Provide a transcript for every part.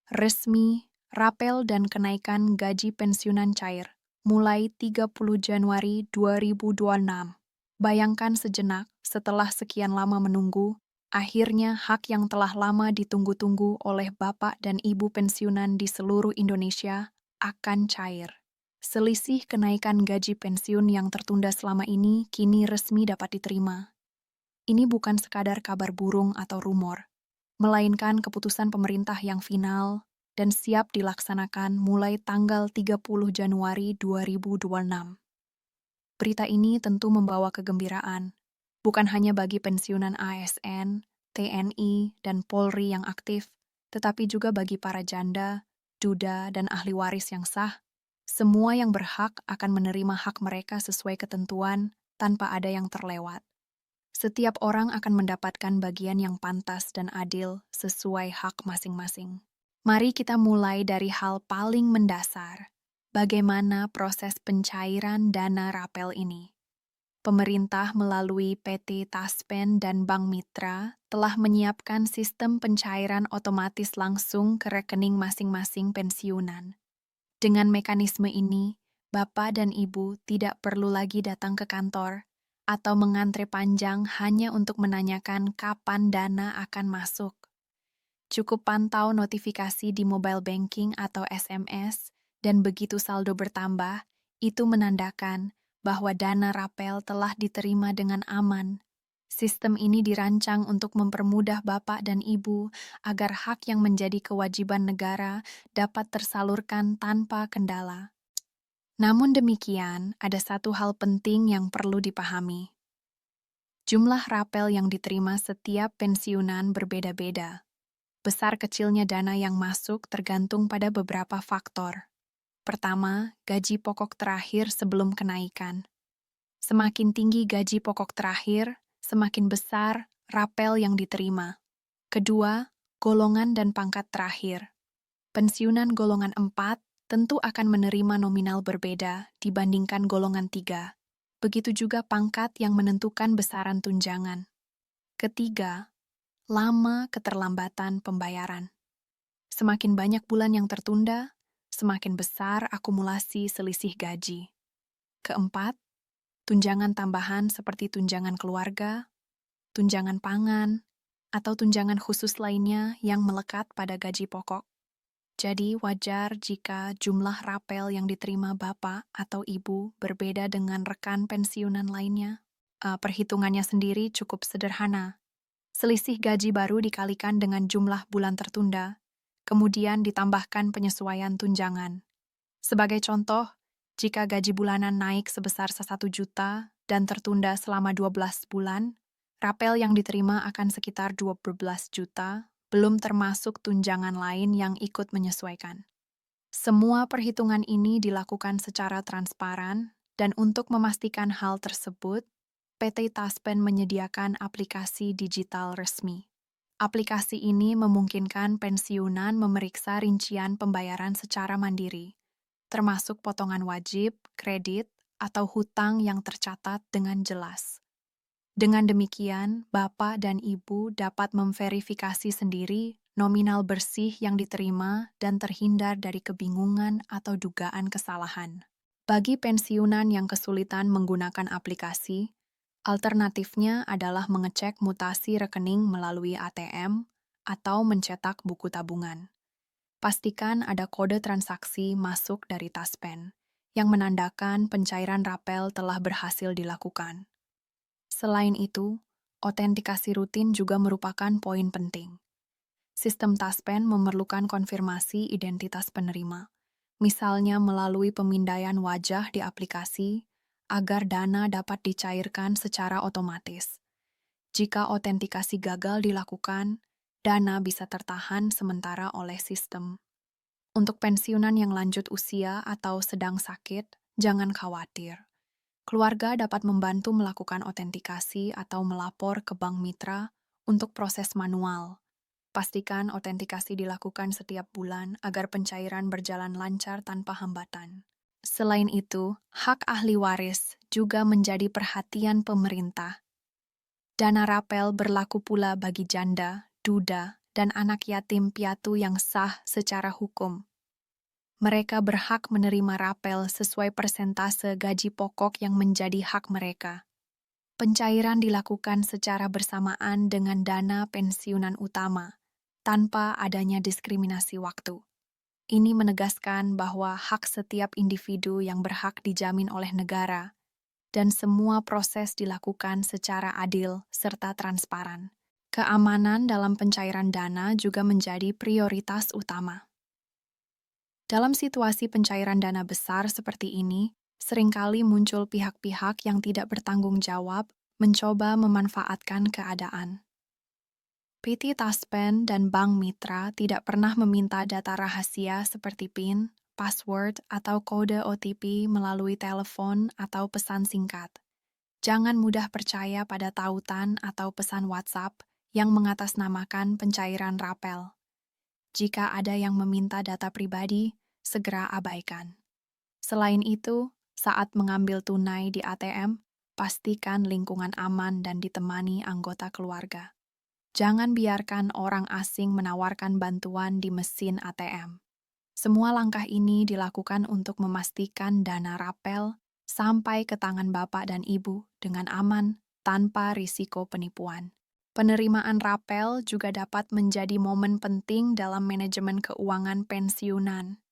Resmi, rapel dan kenaikan gaji pensiunan cair, mulai 30 Januari 2026. Bayangkan sejenak, setelah sekian lama menunggu, akhirnya hak yang telah lama ditunggu-tunggu oleh Bapak dan Ibu pensiunan di seluruh Indonesia akan cair. Selisih kenaikan gaji pensiun yang tertunda selama ini kini resmi dapat diterima. Ini bukan sekadar kabar burung atau rumor, melainkan keputusan pemerintah yang final dan siap dilaksanakan mulai tanggal 30 Januari 2026. Berita ini tentu membawa kegembiraan, bukan hanya bagi pensiunan ASN, TNI, dan Polri yang aktif, tetapi juga bagi para janda, duda, dan ahli waris yang sah. Semua yang berhak akan menerima hak mereka sesuai ketentuan tanpa ada yang terlewat. Setiap orang akan mendapatkan bagian yang pantas dan adil sesuai hak masing-masing. Mari kita mulai dari hal paling mendasar. Bagaimana proses pencairan dana rapel ini? Pemerintah melalui PT Taspen dan Bank Mitra telah menyiapkan sistem pencairan otomatis langsung ke rekening masing-masing pensiunan. Dengan mekanisme ini, Bapak dan Ibu tidak perlu lagi datang ke kantor atau mengantre panjang hanya untuk menanyakan kapan dana akan masuk. Cukup pantau notifikasi di mobile banking atau SMS, dan begitu saldo bertambah, itu menandakan bahwa dana rapel telah diterima dengan aman. Sistem ini dirancang untuk mempermudah Bapak dan Ibu agar hak yang menjadi kewajiban negara dapat tersalurkan tanpa kendala. Namun demikian, ada satu hal penting yang perlu dipahami. Jumlah rapel yang diterima setiap pensiunan berbeda-beda. Besar kecilnya dana yang masuk tergantung pada beberapa faktor. Pertama, gaji pokok terakhir sebelum kenaikan. Semakin tinggi gaji pokok terakhir, semakin besar rapel yang diterima. Kedua, golongan dan pangkat terakhir. Pensiunan golongan 4 tentu akan menerima nominal berbeda dibandingkan golongan 3. Begitu juga pangkat yang menentukan besaran tunjangan. Ketiga, lama keterlambatan pembayaran. Semakin banyak bulan yang tertunda, semakin besar akumulasi selisih gaji. Keempat, tunjangan tambahan seperti tunjangan keluarga, tunjangan pangan, atau tunjangan khusus lainnya yang melekat pada gaji pokok. Jadi wajar jika jumlah rapel yang diterima Bapak atau Ibu berbeda dengan rekan pensiunan lainnya. Perhitungannya sendiri cukup sederhana. Selisih gaji baru dikalikan dengan jumlah bulan tertunda, kemudian ditambahkan penyesuaian tunjangan. Sebagai contoh, jika gaji bulanan naik sebesar 1 juta dan tertunda selama 12 bulan, rapel yang diterima akan sekitar 12 juta, belum termasuk tunjangan lain yang ikut menyesuaikan. Semua perhitungan ini dilakukan secara transparan, dan untuk memastikan hal tersebut, PT Taspen menyediakan aplikasi digital resmi. Aplikasi ini memungkinkan pensiunan memeriksa rincian pembayaran secara mandiri, termasuk potongan wajib, kredit, atau hutang yang tercatat dengan jelas. Dengan demikian, Bapak dan Ibu dapat memverifikasi sendiri nominal bersih yang diterima dan terhindar dari kebingungan atau dugaan kesalahan. Bagi pensiunan yang kesulitan menggunakan aplikasi, alternatifnya adalah mengecek mutasi rekening melalui ATM atau mencetak buku tabungan. Pastikan ada kode transaksi masuk dari Taspen yang menandakan pencairan rapel telah berhasil dilakukan. Selain itu, autentikasi rutin juga merupakan poin penting. Sistem Taspen memerlukan konfirmasi identitas penerima, misalnya melalui pemindaian wajah di aplikasi, agar dana dapat dicairkan secara otomatis. Jika autentikasi gagal dilakukan, dana bisa tertahan sementara oleh sistem. Untuk pensiunan yang lanjut usia atau sedang sakit, jangan khawatir. Keluarga dapat membantu melakukan autentikasi atau melapor ke Bank Mitra untuk proses manual. Pastikan autentikasi dilakukan setiap bulan agar pencairan berjalan lancar tanpa hambatan. Selain itu, hak ahli waris juga menjadi perhatian pemerintah. Dana rapel berlaku pula bagi janda, duda, dan anak yatim piatu yang sah secara hukum. Mereka berhak menerima rapel sesuai persentase gaji pokok yang menjadi hak mereka. Pencairan dilakukan secara bersamaan dengan dana pensiunan utama, tanpa adanya diskriminasi waktu. Ini menegaskan bahwa hak setiap individu yang berhak dijamin oleh negara, dan semua proses dilakukan secara adil serta transparan. Keamanan dalam pencairan dana juga menjadi prioritas utama. Dalam situasi pencairan dana besar seperti ini, seringkali muncul pihak-pihak yang tidak bertanggung jawab mencoba memanfaatkan keadaan. PT Taspen dan Bank Mitra tidak pernah meminta data rahasia seperti PIN, password, atau kode OTP melalui telepon atau pesan singkat. Jangan mudah percaya pada tautan atau pesan WhatsApp yang mengatasnamakan pencairan rapel. Jika ada yang meminta data pribadi, segera abaikan. Selain itu, saat mengambil tunai di ATM, pastikan lingkungan aman dan ditemani anggota keluarga. Jangan biarkan orang asing menawarkan bantuan di mesin ATM. Semua langkah ini dilakukan untuk memastikan dana rapel sampai ke tangan bapak dan ibu dengan aman tanpa risiko penipuan. Penerimaan rapel juga dapat menjadi momen penting dalam manajemen keuangan pensiunan.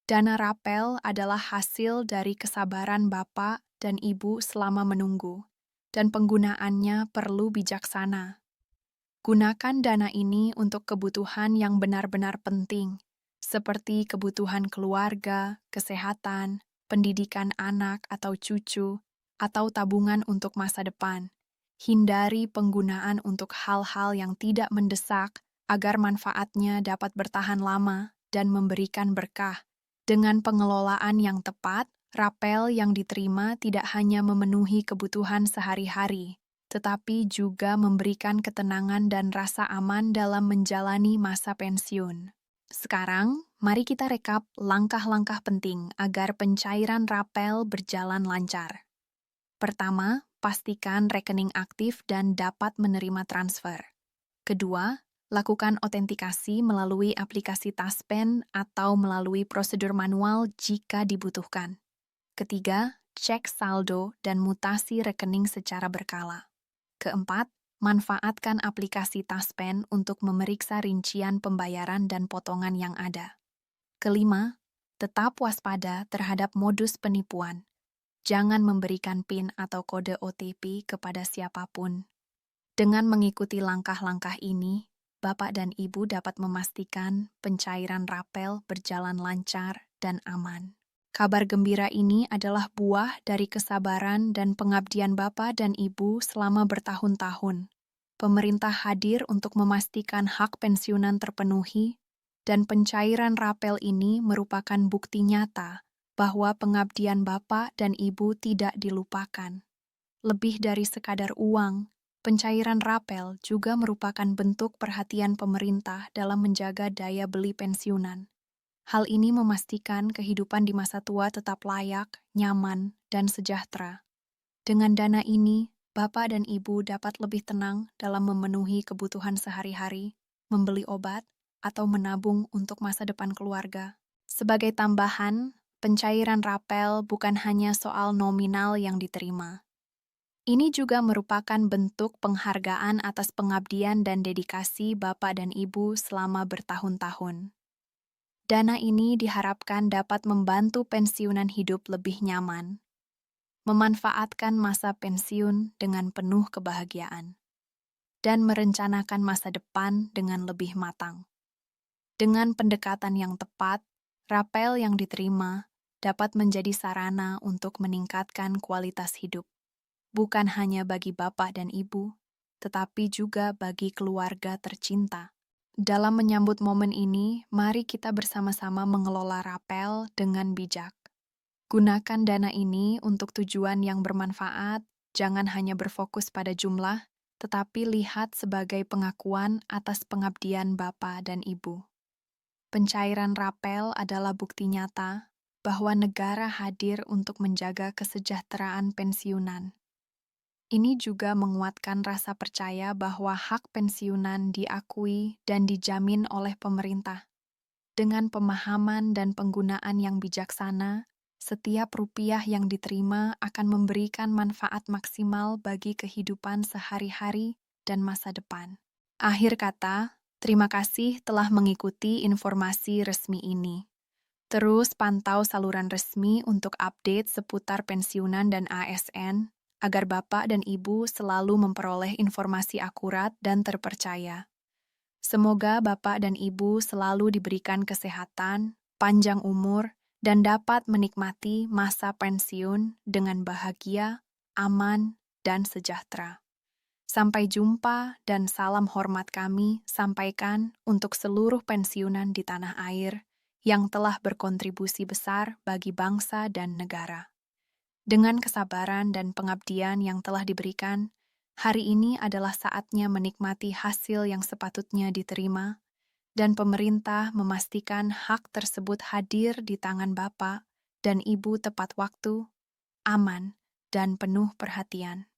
Dana rapel adalah hasil dari kesabaran bapak dan ibu selama menunggu, dan penggunaannya perlu bijaksana. Gunakan dana ini untuk kebutuhan yang benar-benar penting, seperti kebutuhan keluarga, kesehatan, pendidikan anak atau cucu, atau tabungan untuk masa depan. Hindari penggunaan untuk hal-hal yang tidak mendesak agar manfaatnya dapat bertahan lama dan memberikan berkah. Dengan pengelolaan yang tepat, rapel yang diterima tidak hanya memenuhi kebutuhan sehari-hari, tetapi juga memberikan ketenangan dan rasa aman dalam menjalani masa pensiun. Sekarang, mari kita rekap langkah-langkah penting agar pencairan rapel berjalan lancar. Pertama, pastikan rekening aktif dan dapat menerima transfer. Kedua, lakukan autentikasi melalui aplikasi Taspen atau melalui prosedur manual jika dibutuhkan. Ketiga, cek saldo dan mutasi rekening secara berkala. Keempat, manfaatkan aplikasi Taspen untuk memeriksa rincian pembayaran dan potongan yang ada. Kelima, tetap waspada terhadap modus penipuan. Jangan memberikan PIN atau kode OTP kepada siapapun. Dengan mengikuti langkah-langkah ini, Bapak dan Ibu dapat memastikan pencairan rapel berjalan lancar dan aman. Kabar gembira ini adalah buah dari kesabaran dan pengabdian Bapak dan Ibu selama bertahun-tahun. Pemerintah hadir untuk memastikan hak pensiunan terpenuhi, dan pencairan rapel ini merupakan bukti nyata bahwa pengabdian Bapak dan Ibu tidak dilupakan. Lebih dari sekadar uang, pencairan rapel juga merupakan bentuk perhatian pemerintah dalam menjaga daya beli pensiunan. Hal ini memastikan kehidupan di masa tua tetap layak, nyaman, dan sejahtera. Dengan dana ini, Bapak dan Ibu dapat lebih tenang dalam memenuhi kebutuhan sehari-hari, membeli obat, atau menabung untuk masa depan keluarga. Sebagai tambahan, pencairan rapel bukan hanya soal nominal yang diterima. Ini juga merupakan bentuk penghargaan atas pengabdian dan dedikasi Bapak dan Ibu selama bertahun-tahun. Dana ini diharapkan dapat membantu pensiunan hidup lebih nyaman, memanfaatkan masa pensiun dengan penuh kebahagiaan, dan merencanakan masa depan dengan lebih matang. Dengan pendekatan yang tepat, rapel yang diterima dapat menjadi sarana untuk meningkatkan kualitas hidup, bukan hanya bagi Bapak dan Ibu, tetapi juga bagi keluarga tercinta. Dalam menyambut momen ini, mari kita bersama-sama mengelola rapel dengan bijak. Gunakan dana ini untuk tujuan yang bermanfaat, jangan hanya berfokus pada jumlah, tetapi lihat sebagai pengakuan atas pengabdian Bapak dan Ibu. Pencairan rapel adalah bukti nyata bahwa negara hadir untuk menjaga kesejahteraan pensiunan. Ini juga menguatkan rasa percaya bahwa hak pensiunan diakui dan dijamin oleh pemerintah. Dengan pemahaman dan penggunaan yang bijaksana, setiap rupiah yang diterima akan memberikan manfaat maksimal bagi kehidupan sehari-hari dan masa depan. Akhir kata, terima kasih telah mengikuti informasi resmi ini. Terus pantau saluran resmi untuk update seputar pensiunan dan ASN, agar Bapak dan Ibu selalu memperoleh informasi akurat dan terpercaya. Semoga Bapak dan Ibu selalu diberikan kesehatan, panjang umur, dan dapat menikmati masa pensiun dengan bahagia, aman, dan sejahtera. Sampai jumpa dan salam hormat kami sampaikan untuk seluruh pensiunan di tanah air yang telah berkontribusi besar bagi bangsa dan negara. Dengan kesabaran dan pengabdian yang telah diberikan, hari ini adalah saatnya menikmati hasil yang sepatutnya diterima, dan pemerintah memastikan hak tersebut hadir di tangan Bapak dan Ibu tepat waktu, aman, dan penuh perhatian.